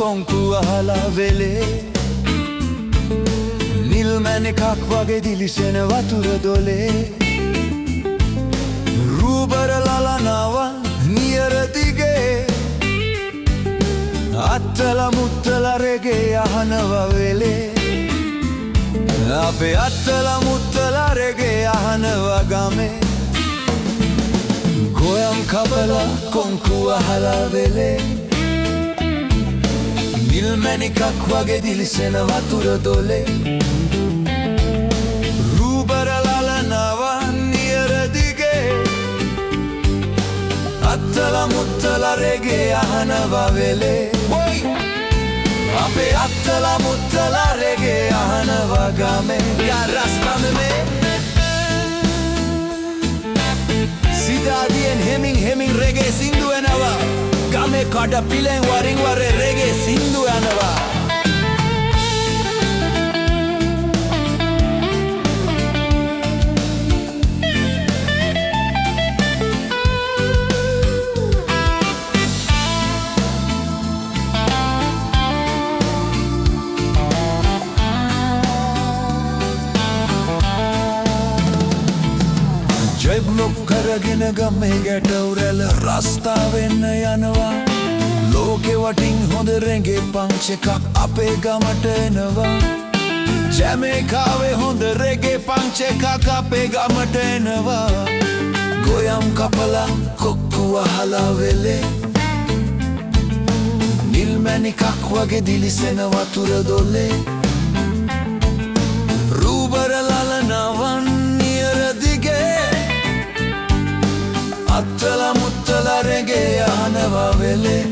කොංකු අහලා වෙලේ නිල් මැණිකක් වගේ දිලිසෙන වතුර දොලේ රූබර ලලනවා නියර දිගේ අත්තල මුත්තල රෙගේ අහනවා වෙලේ අපේ අත්තල මුත්තල රෙගේ අහනවා ගමේ ගොයම් කපලා කොංකු අහලා වෙලේ නිල් මැණිකක් වගේ දිලිසෙන වතුර දොලේ රූබර ලලනවා නියර දිගේ අත්තල මුත්තල රෙගේ අහනවා වෙලේ අපේ අත්තල මුත්තල රෙගේ අහනවා ගමේ යරස්පමේ සිතාදියෙන් හෙමින් රෙගේ සින්දු එනවා ගමේ කඩ පිලෙන් වරින් වර රෙගේ සින්දු යනවා ජෙබ් ලොක් කරගෙන ගමේ ගැටවුරැල රස්තා වෙන්න යනවා ලෝකෙ වටින් හොඳ රෙගේ පංච් එකක් අපේ ගමට එනවා ජැමේකාවේ හොඳ රෙගේ පංච් එකක් අපේ ගමට එනවා ගොයම් කපලා කොක්කු අහලා වෙලේ නිල් මැණිකක් වගේ දිලිසෙන වතුර දොලේ රූබර ලලනවා නියර දිගේ අත්තල මුත්තල රෙගේ අහනවා වෙලේ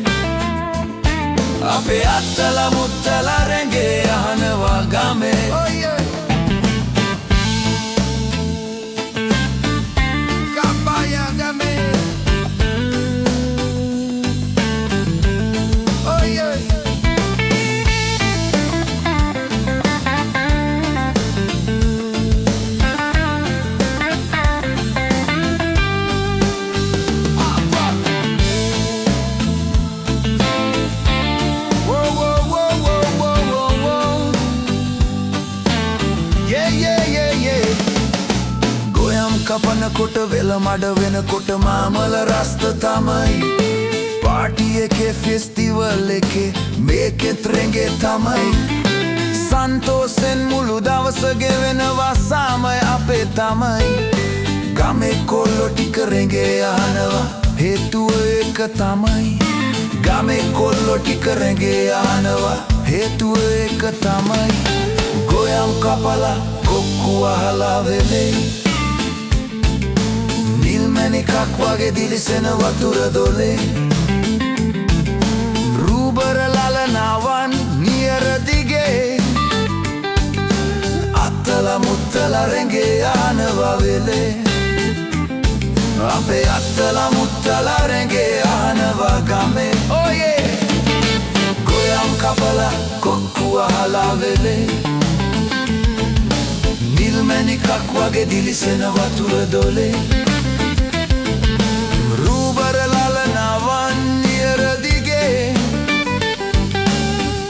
අපේ අත්තල මුත්තල රෙගේ අහනවා ගමේ කප්පායා ගමේ කපනකොට වෙල මඩ වෙනකොට මාමල රස්ත තමයි පාටි එකේ ෆෙස්ටිවල් එකේ මේකෙත් රෙගේ තමයි සන්තෝසෙන් මුළු දවස ගෙවෙනවා සාමය අපේ තමයි ගමේ කොල්ලෝ ටික රෙගේ අහනවා හේතුව ඒක තමයි ගමේ කොල්ලෝ ටික රෙගේ අහනවා හේතුව ඒක තමයි ගොයම් කපලා කොක්කු අහලා වෙලේ මැණිකක් වගේ දිලිසෙන වතුර දොලේ රූබර ලලනවා නියර දිගේ අත්තල මුත්තල රෙගේ අහනවා වෙලේ අපේ අත්තල මුත්තල රෙගේ අහනවා ගමේ ගොයම් කපලා කොක්කු අහලා වෙලේ නිල් මැණිකක් වගේ දිලිසෙන වතුර දොලේ රූබර ලලනවා නියර දිගේ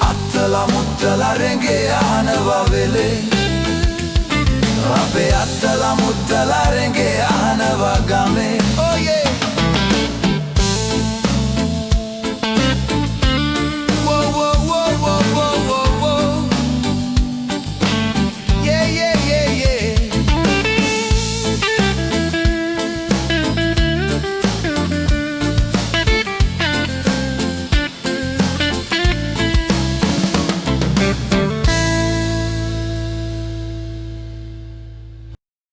අත්තල මුත්තල රෙගේ අහනවා වෙලේ